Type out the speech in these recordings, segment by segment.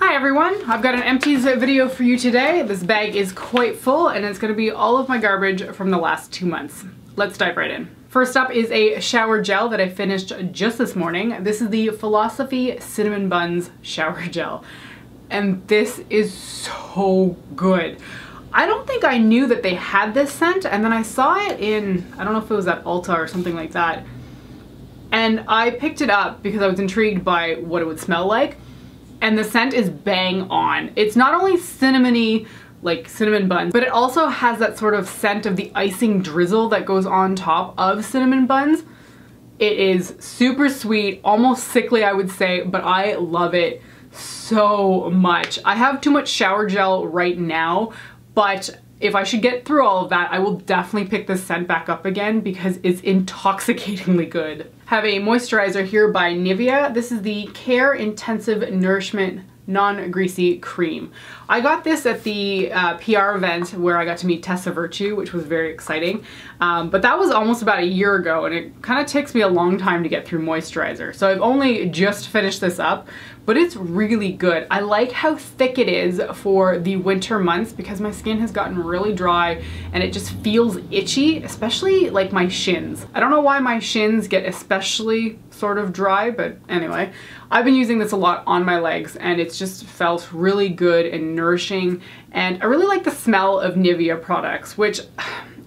Hi everyone, I've got an empties video for you today. This bag is quite full and it's going to be all of my garbage from the last 2 months. Let's dive right in. First up is a shower gel that I finished just this morning. This is the Philosophy Cinnamon Buns Shower Gel. And this is so good. I don't think I knew that they had this scent, and then I saw it in, I don't know if it was at Ulta or something like that. And I picked it up because I was intrigued by what it would smell like. And the scent is bang on. It's not only cinnamony, like cinnamon buns, but it also has that sort of scent of the icing drizzle that goes on top of cinnamon buns. It is super sweet, almost sickly I would say, but I love it so much. I have too much shower gel right now, but if I should get through all of that, I will definitely pick this scent back up again because it's intoxicatingly good. Have a moisturizer here by Nivea. This is the Care Intensive Nourishment Non-Greasy Cream. I got this at the PR event where I got to meet Tessa Virtue, which was very exciting. But that was almost about a year ago, and it kind of takes me a long time to get through moisturizer. So I've only just finished this up, but it's really good. I like how thick it is for the winter months because my skin has gotten really dry and it just feels itchy, especially like my shins. I don't know why my shins get especially sort of dry, but anyway, I've been using this a lot on my legs and it's just felt really good and nourishing. And I really like the smell of Nivea products, which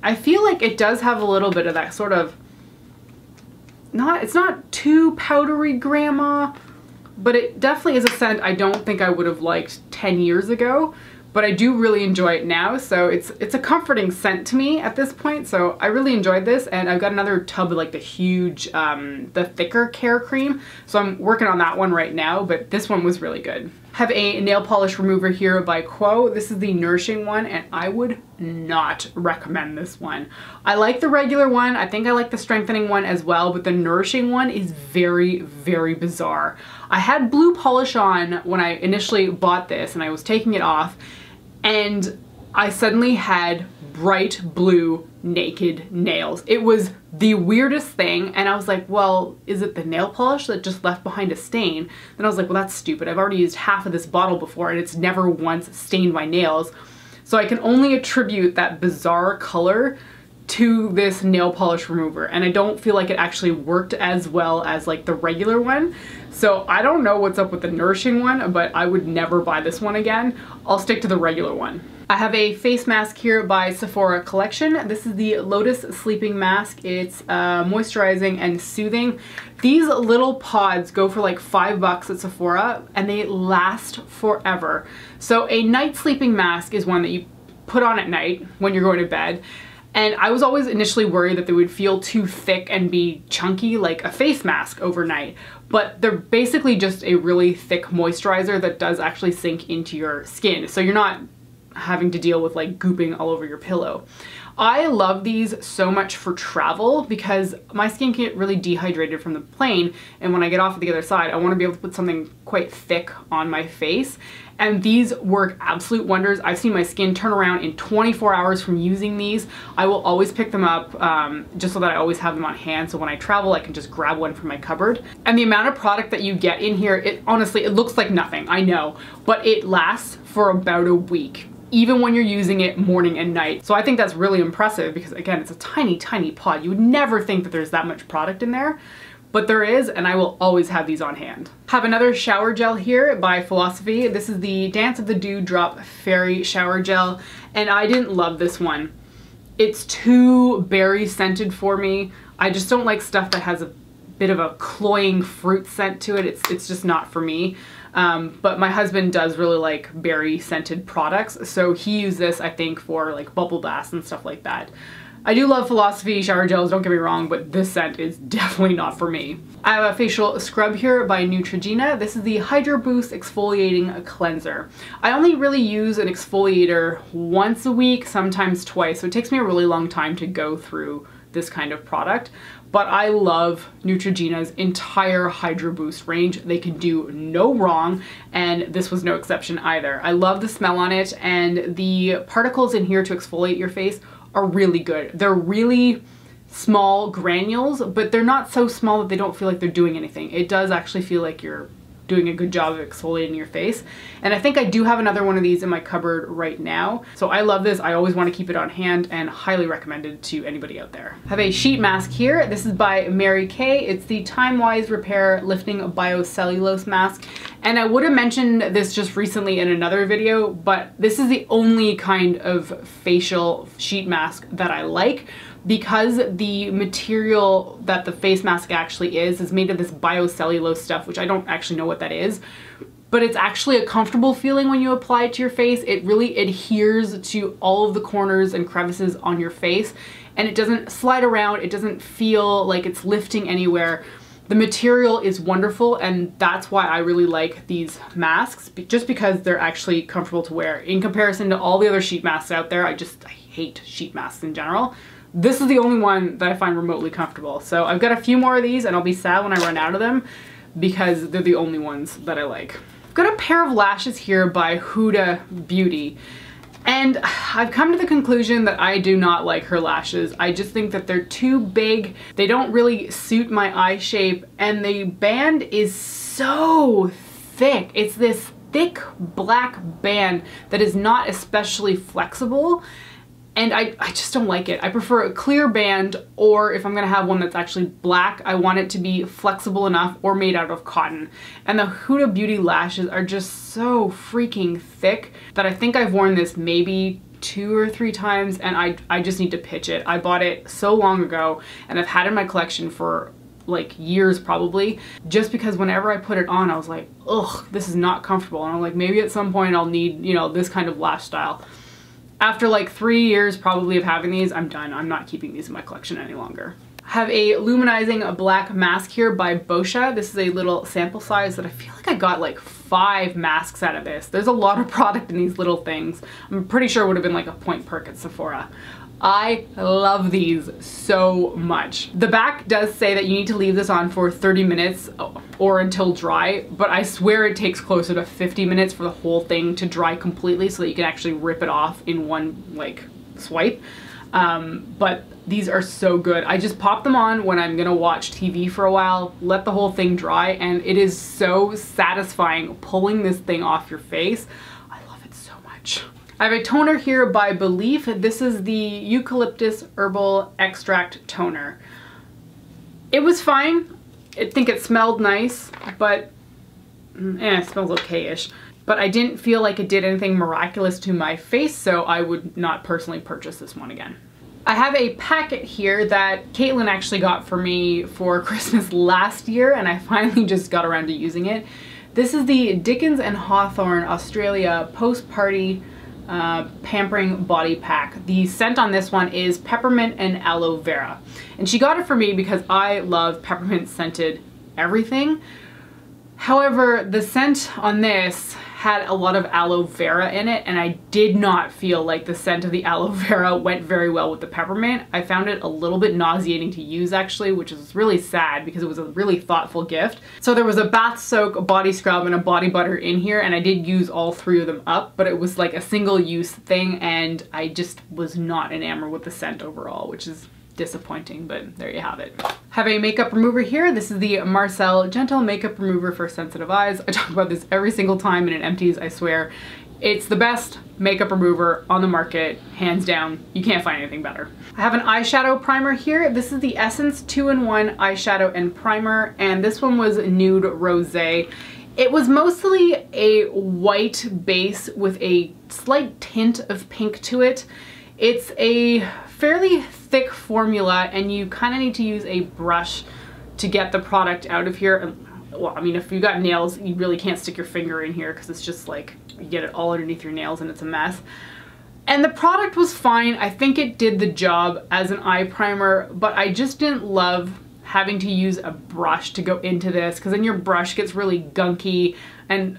I feel like it does have a little bit of that sort of, it's not too powdery grandma, but it definitely is a scent I don't think I would have liked 10 years ago, but I do really enjoy it now. So it's a comforting scent to me at this point. So I really enjoyed this, and I've got another tub of like the huge, the thicker care cream. So I'm working on that one right now, but this one was really good. Have a nail polish remover here by Quo. This is the nourishing one, and I would not recommend this one. I like the regular one. I think I like the strengthening one as well, but the nourishing one is very, very bizarre. I had blue polish on when I initially bought this and I was taking it off, and I suddenly had bright blue naked nails. It was the weirdest thing, and I was like, well, is it the nail polish that just left behind a stain? Then I was like, well, that's stupid. I've already used half of this bottle before and it's never once stained my nails. So I can only attribute that bizarre color to this nail polish remover, and I don't feel like it actually worked as well as like the regular one. So I don't know what's up with the nourishing one, but I would never buy this one again. I'll stick to the regular one. I have a face mask here by Sephora Collection. This is the Lotus Sleeping Mask. It's moisturizing and soothing. These little pods go for like $5 at Sephora and they last forever. So a night sleeping mask is one that you put on at night when you're going to bed. And I was always initially worried that they would feel too thick and be chunky like a face mask overnight. But they're basically just a really thick moisturizer that does actually sink into your skin. So you're not having to deal with like gooping all over your pillow. I love these so much for travel because my skin can get really dehydrated from the plane, and when I get off at the other side I want to be able to put something quite thick on my face, and these work absolute wonders. I've seen my skin turn around in 24 hours from using these. I will always pick them up just so that I always have them on hand, so when I travel I can just grab one from my cupboard. And the amount of product that you get in here, it honestly, it looks like nothing, I know, but it lasts for about a week, even when you're using it morning and night. So I think that's really impressive because again, it's a tiny, tiny pod. You would never think that there's that much product in there, but there is, and I will always have these on hand. Have another shower gel here by Philosophy. This is the Dance of the Dewdrop Fairy Shower Gel, and I didn't love this one. It's too berry scented for me. I just don't like stuff that has a bit of a cloying fruit scent to it. It's just not for me. But my husband does really like berry scented products, so he used this I think for like bubble baths and stuff like that. I do love Philosophy shower gels, don't get me wrong, but this scent is definitely not for me. I have a facial scrub here by Neutrogena. This is the Hydro Boost Exfoliating Cleanser. I only really use an exfoliator once a week, sometimes twice, so it takes me a really long time to go through this kind of product. But I love Neutrogena's entire Hydro Boost range. They can do no wrong, and this was no exception either. I love the smell on it, and the particles in here to exfoliate your face are really good. They're really small granules, but they're not so small that they don't feel like they're doing anything. It does actually feel like you're doing a good job of exfoliating your face. And I think I do have another one of these in my cupboard right now. So I love this. I always want to keep it on hand and highly recommend it to anybody out there. I have a sheet mask here. This is by Mary Kay. It's the Timewise Repair Lifting Biocellulose Mask. And I would have mentioned this just recently in another video, but this is the only kind of facial sheet mask that I like, because the material that the face mask actually is made of this biocellulose stuff, which I don't actually know what that is, but it's actually a comfortable feeling when you apply it to your face. It really adheres to all of the corners and crevices on your face, and it doesn't slide around. It doesn't feel like it's lifting anywhere. The material is wonderful, and that's why I really like these masks, just because they're actually comfortable to wear. In comparison to all the other sheet masks out there, I hate sheet masks in general. This is the only one that I find remotely comfortable. So I've got a few more of these, and I'll be sad when I run out of them because they're the only ones that I like. I've got a pair of lashes here by Huda Beauty. And I've come to the conclusion that I do not like her lashes. I just think that they're too big. They don't really suit my eye shape, and the band is so thick. It's this thick black band that is not especially flexible. And I just don't like it. I prefer a clear band, or if I'm gonna have one that's actually black, I want it to be flexible enough or made out of cotton. And the Huda Beauty lashes are just so freaking thick that I think I've worn this maybe 2 or 3 times, and I just need to pitch it. I bought it so long ago, and I've had it in my collection for like years probably, just because whenever I put it on, I was like, ugh, this is not comfortable. And I'm like, maybe at some point I'll need, you know, this kind of lash style. After like 3 years probably of having these, I'm done. I'm not keeping these in my collection any longer. I have a Luminizing black mask here by Boscia. This is a little sample size that I feel like I got like 5 masks out of this. There's a lot of product in these little things. I'm pretty sure it would have been like a point perk at Sephora. I love these so much. The back does say that you need to leave this on for 30 minutes or until dry, but I swear it takes closer to 50 minutes for the whole thing to dry completely so that you can actually rip it off in one like swipe. But these are so good. I just pop them on when I'm gonna watch TV for a while, let the whole thing dry, and it is so satisfying pulling this thing off your face. I love it so much. I have a toner here by Belief. This is the Eucalyptus Herbal Extract Toner. It was fine. I think it smelled nice, but it smells okay-ish. But I didn't feel like it did anything miraculous to my face, so I would not personally purchase this one again. I have a packet here that Caitlin actually got for me for Christmas last year, and I finally just got around to using it. This is the Dickens and Hawthorne Australia Post-Party Pampering Body Pack. The scent on this one is Peppermint and Aloe Vera. And she got it for me because I love peppermint scented everything. However, the scent on this had a lot of aloe vera in it, and I did not feel like the scent of the aloe vera went very well with the peppermint. I found it a little bit nauseating to use actually, which is really sad because it was a really thoughtful gift. So there was a bath soak, a body scrub, and a body butter in here, and I did use all 3 of them up, but it was like a single use thing, and I just was not enamored with the scent overall, which is disappointing, but there you have it. Have a makeup remover here. This is the Marcel Gentle Makeup Remover for Sensitive Eyes. I talk about this every single time in an Empties, I swear. It's the best makeup remover on the market, hands down. You can't find anything better. I have an eyeshadow primer here. This is the Essence 2-in-1 eyeshadow and primer, and this one was Nude Rosé. It was mostly a white base with a slight tint of pink to it. It's a fairly thick formula, and you kind of need to use a brush to get the product out of here. Well, I mean, if you got nails, you really can't stick your finger in here because it's just like, you get it all underneath your nails and it's a mess. And the product was fine. I think it did the job as an eye primer, but I just didn't love having to use a brush to go into this because then your brush gets really gunky, and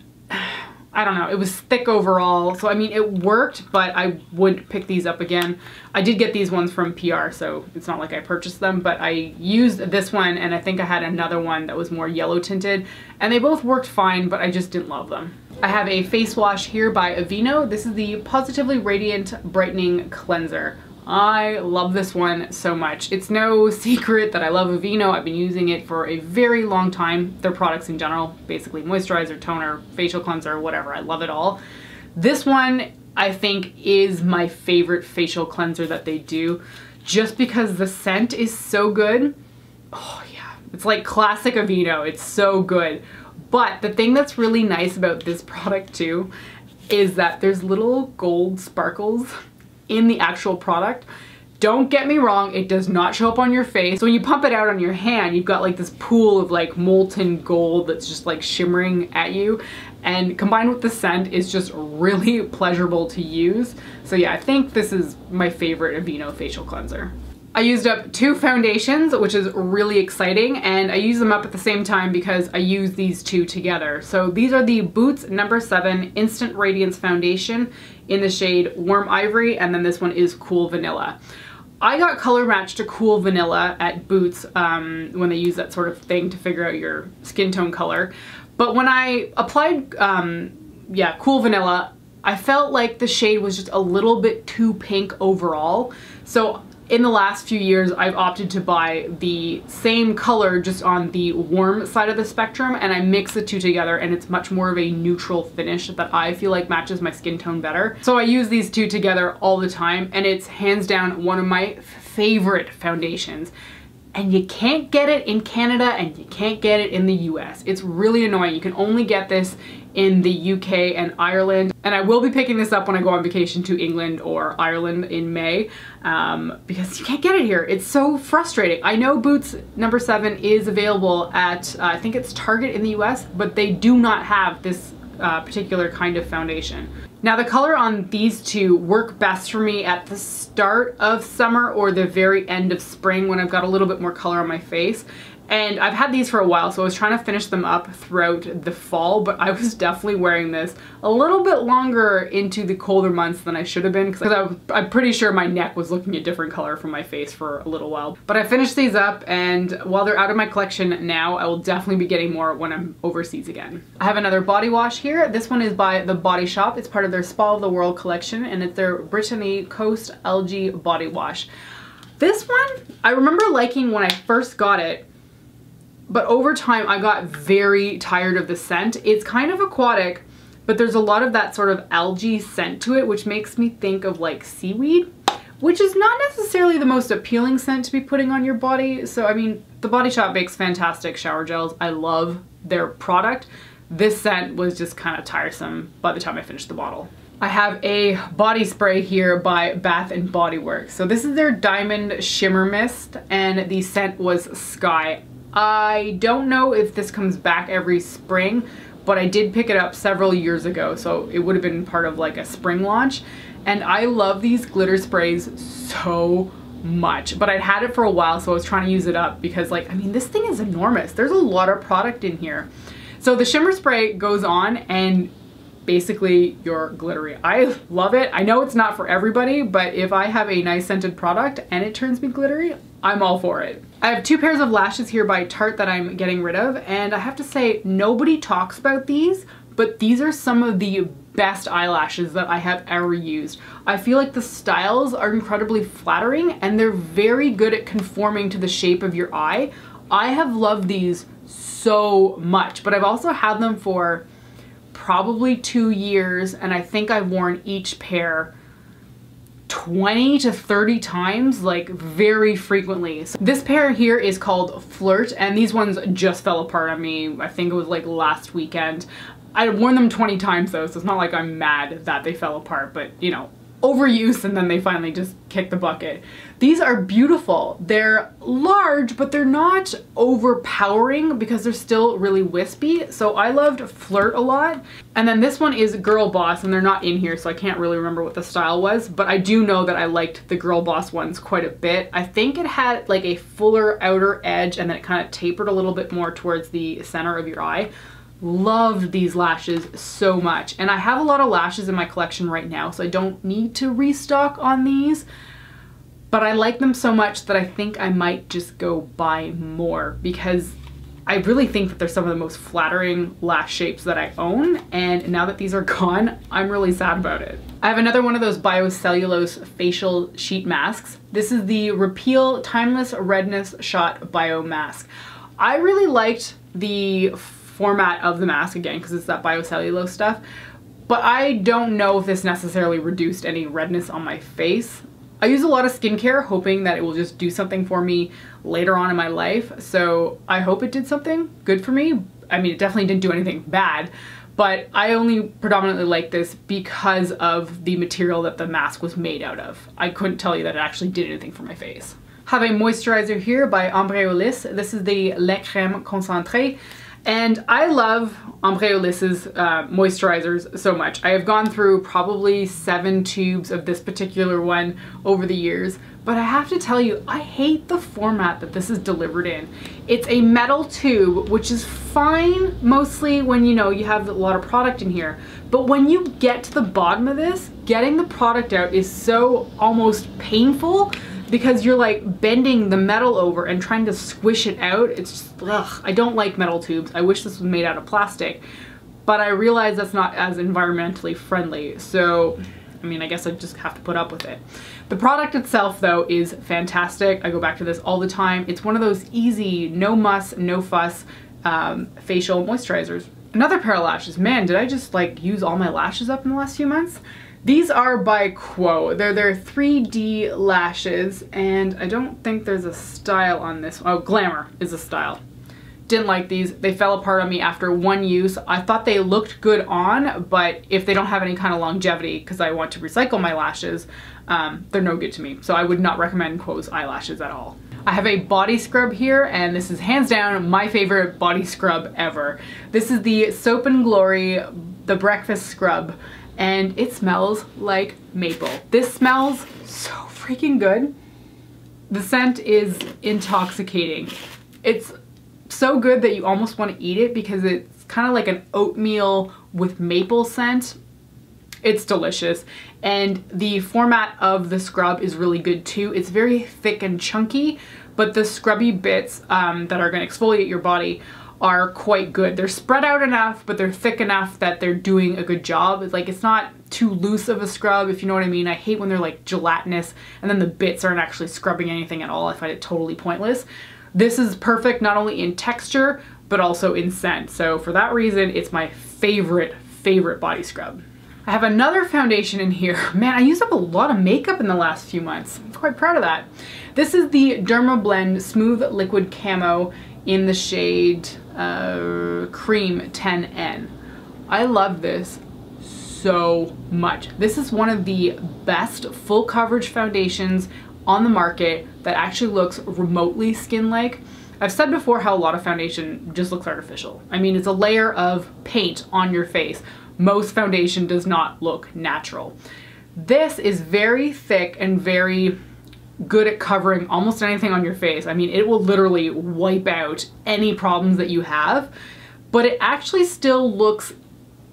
I don't know, it was thick overall. So I mean, it worked, but I wouldn't pick these up again. I did get these ones from PR, so it's not like I purchased them, but I used this one, and I think I had another one that was more yellow tinted, and they both worked fine, but I just didn't love them. I have a face wash here by Aveeno. This is the Positively Radiant Brightening Cleanser. I love this one so much. It's no secret that I love Aveeno. I've been using it for a very long time. Their products in general, basically moisturizer, toner, facial cleanser, whatever. I love it all. This one I think is my favorite facial cleanser that they do, just because the scent is so good. Oh yeah, it's like classic Aveeno. It's so good. But the thing that's really nice about this product too is that there's little gold sparkles in the actual product. Don't get me wrong, it does not show up on your face. So when you pump it out on your hand, you've got like this pool of like molten gold that's just like shimmering at you. And combined with the scent is just really pleasurable to use. So yeah, I think this is my favorite Aveeno facial cleanser. I used up 2 foundations, which is really exciting, and I use them up at the same time because I use these 2 together. So these are the Boots No. 7 Instant Radiance Foundation in the shade Warm Ivory, and then this one is Cool Vanilla. I got color matched to Cool Vanilla at Boots when they use that sort of thing to figure out your skin tone color. But when I applied, Cool Vanilla, I felt like the shade was just a little bit too pink overall. So in the last few years, I've opted to buy the same color just on the warm side of the spectrum, and I mix the 2 together, and it's much more of a neutral finish that I feel like matches my skin tone better. So I use these 2 together all the time, and it's hands down one of my favorite foundations. And you can't get it in Canada and you can't get it in the US. It's really annoying. You can only get this in the UK and Ireland. And I will be picking this up when I go on vacation to England or Ireland in May because you can't get it here. It's so frustrating. I know Boots No. 7 is available at, I think it's Target in the US, but they do not have this particular kind of foundation. Now the color on these 2 work best for me at the start of summer or the very end of spring when I've got a little bit more color on my face. And I've had these for a while, so I was trying to finish them up throughout the fall, but I was definitely wearing this a little bit longer into the colder months than I should have been, because I'm pretty sure my neck was looking a different color from my face for a little while. But I finished these up, and while they're out of my collection now, I will definitely be getting more when I'm overseas again. I have another body wash here. This one is by The Body Shop. It's part of their Spa of the World collection, and it's their Brittany Coast Algae Body Wash. This one, I remember liking when I first got it, but over time I got very tired of the scent. It's kind of aquatic, but there's a lot of that sort of algae scent to it, which makes me think of like seaweed, which is not necessarily the most appealing scent to be putting on your body. So I mean, The Body Shop makes fantastic shower gels. I love their product. This scent was just kind of tiresome by the time I finished the bottle. I have a body spray here by Bath & Body Works. So this is their Diamond Shimmer Mist, and the scent was Sky. I don't know if this comes back every spring, but I did pick it up several years ago, so it would have been part of like a spring launch. And I love these glitter sprays so much, but I'd had it for a while, so I was trying to use it up because, like, I mean, this thing is enormous. There's a lot of product in here. So the shimmer spray goes on and basically you're glittery. I love it. I know it's not for everybody, but if I have a nice scented product and it turns me glittery, I'm all for it. I have 2 pairs of lashes here by Tarte that I'm getting rid of, and I have to say, nobody talks about these, but these are some of the best eyelashes that I have ever used. I feel like the styles are incredibly flattering and they're very good at conforming to the shape of your eye. I have loved these so much, but I've also had them for probably 2 years, and I think I've worn each pair 20 to 30 times, like very frequently. So this pair here is called Flirt, and these ones just fell apart on me. I think it was like last weekend. I'd worn them 20 times though, so it's not like I'm mad that they fell apart, but you know, overuse and then they finally just kick the bucket. These are beautiful. They're large, but they're not overpowering because they're still really wispy. So I loved Flirt a lot. And then this one is Girl Boss, and they're not in here, so I can't really remember what the style was, but I do know that I liked the Girl Boss ones quite a bit. I think it had like a fuller outer edge and then it kind of tapered a little bit more towards the center of your eye. Loved these lashes so much, and I have a lot of lashes in my collection right now, so I don't need to restock on these, but I like them so much that I think I might just go buy more because I really think that they're some of the most flattering lash shapes that I own, and now that these are gone, I'm really sad about it. I have another one of those Bio-Cellulose facial sheet masks. This is the Repiel Timeless Redness Shot Bio Mask. I really liked the format of the mask, again, because it's that Bio-Cellulose stuff, but I don't know if this necessarily reduced any redness on my face. I use a lot of skincare hoping that it will just do something for me later on in my life, so I hope it did something good for me. I mean, it definitely didn't do anything bad, but I only predominantly like this because of the material that the mask was made out of. I couldn't tell you that it actually did anything for my face. I have a moisturizer here by Embryolisse. This is the Lait Crème Concentré. And I love Embryollisse's moisturizers so much. I have gone through probably 7 tubes of this particular one over the years, but I have to tell you, I hate the format that this is delivered in. It's a metal tube, which is fine mostly when you know you have a lot of product in here, but when you get to the bottom of this, getting the product out is so almost painful, because you're like bending the metal over and trying to squish it out. It's just, ugh, I don't like metal tubes. I wish this was made out of plastic, but I realize that's not as environmentally friendly. So, I mean, I guess I just have to put up with it. The product itself though is fantastic. I go back to this all the time. It's one of those easy, no muss, no fuss facial moisturizers. Another pair of lashes. Man, did I just like use all my lashes up in the last few months? These are by Quo. They're their 3D lashes, and I don't think there's a style on this. Oh, Glamour is a style. Didn't like these. They fell apart on me after one use. I thought they looked good on, but if they don't have any kind of longevity, because I want to recycle my lashes, they're no good to me. So I would not recommend Quo's eyelashes at all. I have a body scrub here, and this is hands down my favorite body scrub ever. This is the Soap and Glory, the Breakfast Scrub, and it smells like maple. This smells so freaking good. The scent is intoxicating. It's so good that you almost want to eat it because it's kind of like an oatmeal with maple scent. It's delicious, and the format of the scrub is really good too. It's very thick and chunky, but the scrubby bits that are going to exfoliate your body are quite good. They're spread out enough, but they're thick enough that they're doing a good job. It's like, it's not too loose of a scrub, if you know what I mean. I hate when they're like gelatinous and then the bits aren't actually scrubbing anything at all. I find it totally pointless. This is perfect not only in texture, but also in scent. So for that reason, it's my favorite body scrub. I have another foundation in here. Man, I used up a lot of makeup in the last few months. I'm quite proud of that. This is the Derma Blend Smooth Liquid Camo in the shade Cream 10N. I love this so much. This is one of the best full coverage foundations on the market that actually looks remotely skin-like. I've said before how a lot of foundation just looks artificial. I mean, it's a layer of paint on your face. Most foundation does not look natural. This is very thick and very good at covering almost anything on your face. I mean, it will literally wipe out any problems that you have, but it actually still looks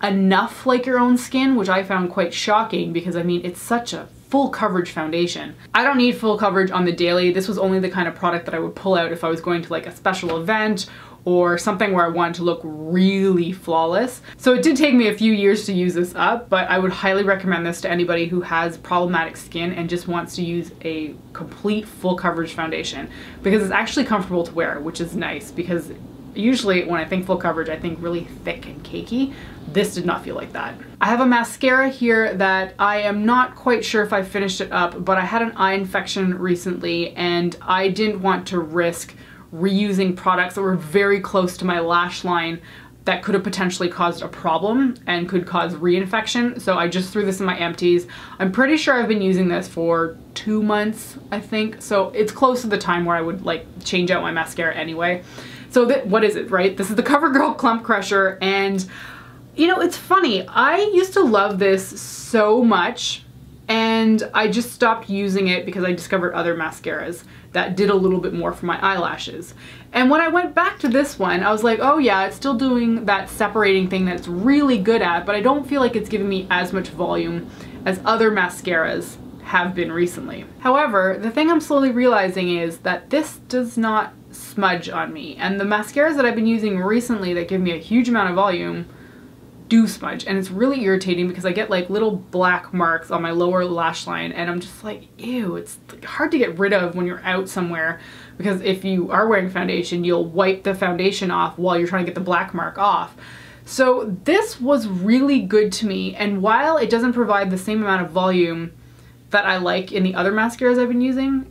enough like your own skin, which I found quite shocking because, I mean, it's such a full coverage foundation. I don't need full coverage on the daily. This was only the kind of product that I would pull out if I was going to like a special event or something where I wanted to look really flawless. So it did take me a few years to use this up, but I would highly recommend this to anybody who has problematic skin and just wants to use a complete full coverage foundation, because it's actually comfortable to wear, which is nice, because usually when I think full coverage, I think really thick and cakey. This did not feel like that. I have a mascara here that I am not quite sure if I finished it up, but I had an eye infection recently and I didn't want to risk reusing products that were very close to my lash line that could have potentially caused a problem and could cause reinfection. So I just threw this in my empties. I'm pretty sure I've been using this for 2 months, I think. So it's close to the time where I would like change out my mascara anyway. So what is it, right? This is the CoverGirl Clump Crusher, and you know, it's funny. I used to love this so much and I just stopped using it because I discovered other mascaras that did a little bit more for my eyelashes. And when I went back to this one, I was like, oh yeah, it's still doing that separating thing that it's really good at, but I don't feel like it's giving me as much volume as other mascaras have been recently. However, the thing I'm slowly realizing is that this does not smudge on me. And the mascaras that I've been using recently that give me a huge amount of volume do smudge, and it's really irritating because I get like little black marks on my lower lash line, and I'm just like, ew. It's like hard to get rid of when you're out somewhere, because if you are wearing foundation, you'll wipe the foundation off while you're trying to get the black mark off. So this was really good to me, and while it doesn't provide the same amount of volume that I like in the other mascaras I've been using,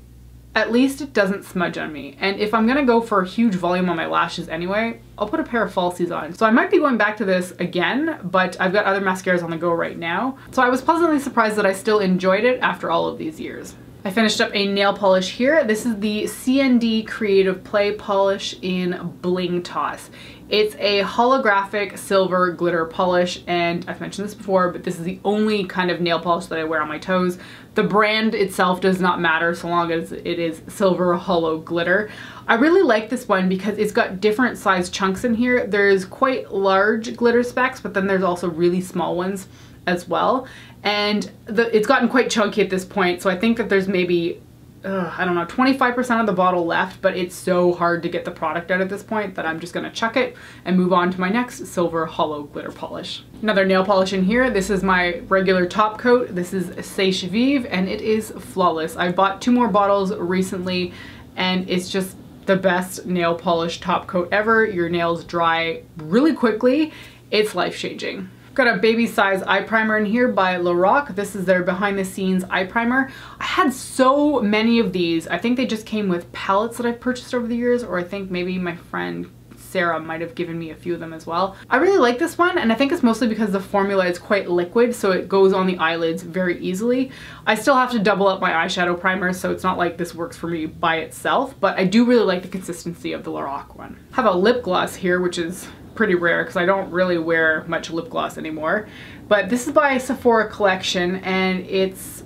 at least it doesn't smudge on me. And if I'm gonna go for a huge volume on my lashes anyway, I'll put a pair of falsies on. So I might be going back to this again, but I've got other mascaras on the go right now. So I was pleasantly surprised that I still enjoyed it after all of these years. I finished up a nail polish here. This is the CND Creative Play Polish in Bling Toss. It's a holographic silver glitter polish, and I've mentioned this before, but this is the only kind of nail polish that I wear on my toes. The brand itself does not matter so long as it is silver hollow glitter. I really like this one because it's got different size chunks in here. There's quite large glitter specks, but then there's also really small ones as well. And it's gotten quite chunky at this point, so I think that there's maybe I don't know, 25% of the bottle left, but it's so hard to get the product out at this point that I'm just gonna chuck it and move on to my next silver hollow glitter polish. Another nail polish in here. This is my regular top coat. This is Sèche Vive, and it is flawless. I bought 2 more bottles recently, and it's just the best nail polish top coat ever. Your nails dry really quickly. It's life-changing. Got a baby size eye primer in here by Lorac. This is their behind the scenes eye primer. I had so many of these. I think they just came with palettes that I've purchased over the years, or I think maybe my friend Sarah might have given me a few of them as well. I really like this one, and I think it's mostly because the formula is quite liquid, so it goes on the eyelids very easily. I still have to double up my eyeshadow primer, so it's not like this works for me by itself, but I do really like the consistency of the Lorac one. I have a lip gloss here, which is pretty rare because I don't really wear much lip gloss anymore, but this is by Sephora Collection, and it's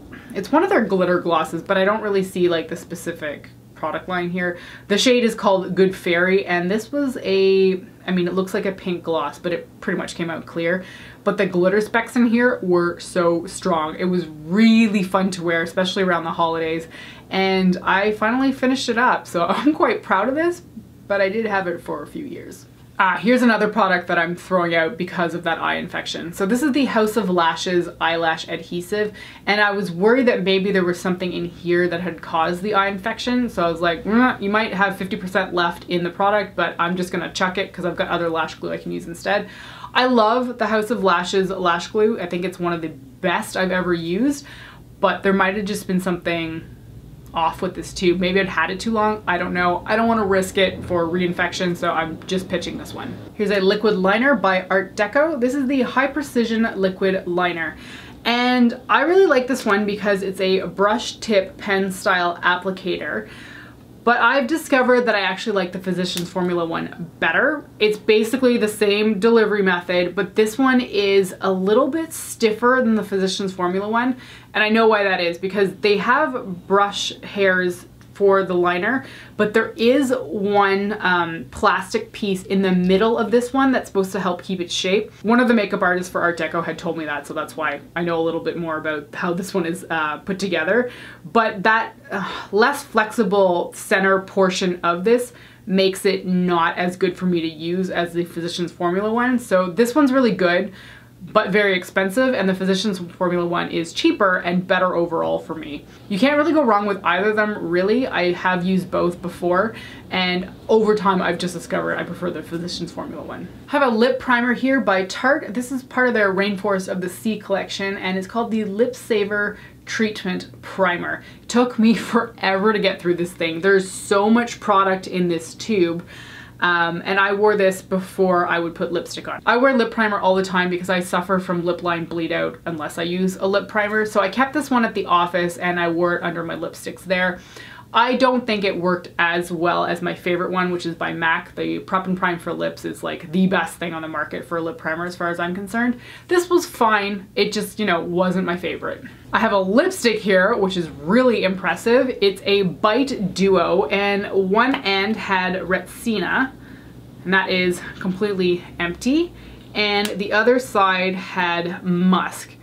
one of their glitter glosses, but I don't really see like the specific product line here. The shade is called Good Fairy, and this was I mean, it looks like a pink gloss, but it pretty much came out clear. But the glitter specs in here were so strong. It was really fun to wear, especially around the holidays, and I finally finished it up, so I'm quite proud of this, but I did have it for a few years. Here's another product that I'm throwing out because of that eye infection. So this is the House of Lashes eyelash adhesive, and I was worried that maybe there was something in here that had caused the eye infection. So I was like, you might have 50% left in the product, but I'm just gonna chuck it because I've got other lash glue I can use instead. I love the House of Lashes lash glue. I think it's one of the best I've ever used, but there might have just been something off with this tube. Maybe I'd had it too long. I don't know. I don't want to risk it for reinfection, so I'm just pitching this one. Here's a liquid liner by Art Deco. This is the High Precision Liquid Liner. And I really like this one because it's a brush tip pen style applicator. But I've discovered that I actually like the Physicians Formula one better. It's basically the same delivery method, but this one is a little bit stiffer than the Physicians Formula one. And I know why that is, because they have brush hairs for the liner, but there is one plastic piece in the middle of this one that's supposed to help keep its shape. One of the makeup artists for Art Deco had told me that, so that's why I know a little bit more about how this one is put together. But that less flexible center portion of this makes it not as good for me to use as the Physicians Formula one. So this one's really good, but very expensive, and the Physicians Formula one is cheaper and better overall for me. You can't really go wrong with either of them, really. I have used both before, and over time I've just discovered I prefer the Physicians Formula one. I have a lip primer here by Tarte. This is part of their Rainforest of the Sea collection, and it's called the Lip Saver Treatment Primer. It took me forever to get through this thing. There's so much product in this tube. And I wore this before I would put lipstick on. I wear lip primer all the time because I suffer from lip line bleed out unless I use a lip primer. So I kept this one at the office and I wore it under my lipsticks there. I don't think it worked as well as my favorite one, which is by MAC. The Prep and Prime for Lips is like the best thing on the market for a lip primer as far as I'm concerned. This was fine. It just, you know, wasn't my favorite. I have a lipstick here, which is really impressive. It's a Bite Duo, and one end had Retsina, and that is completely empty. And the other side had Musk.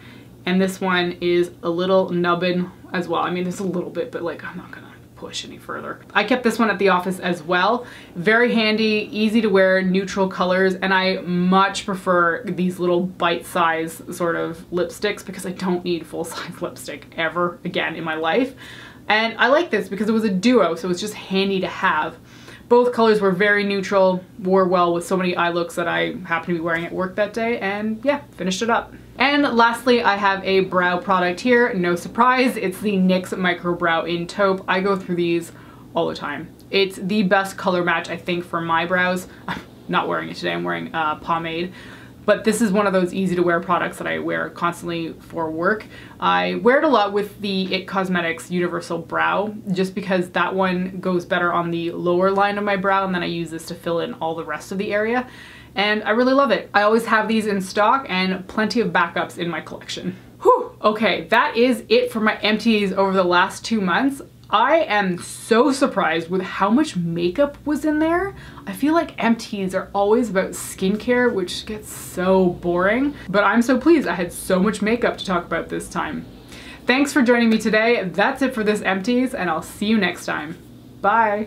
And this one is a little nubbin as well. I mean, there's a little bit, but like, I'm not gonna push any further. I kept this one at the office as well. Very handy, easy to wear, neutral colors, and I much prefer these little bite-size sort of lipsticks because I don't need full-size lipstick ever again in my life. And I like this because it was a duo, so it's just handy to have. Both colors were very neutral, wore well with so many eye looks that I happened to be wearing at work that day, and yeah, finished it up. And lastly, I have a brow product here. No surprise, it's the NYX Micro Brow in Taupe. I go through these all the time. It's the best color match, I think, for my brows. I'm not wearing it today, I'm wearing pomade. But this is one of those easy to wear products that I wear constantly for work. I wear it a lot with the IT Cosmetics Universal Brow, just because that one goes better on the lower line of my brow, and then I use this to fill in all the rest of the area. And I really love it. I always have these in stock and plenty of backups in my collection. Whew, okay, that is it for my empties over the last 2 months. I am so surprised with how much makeup was in there. I feel like empties are always about skincare, which gets so boring, but I'm so pleased I had so much makeup to talk about this time. Thanks for joining me today. That's it for this empties, and I'll see you next time. Bye.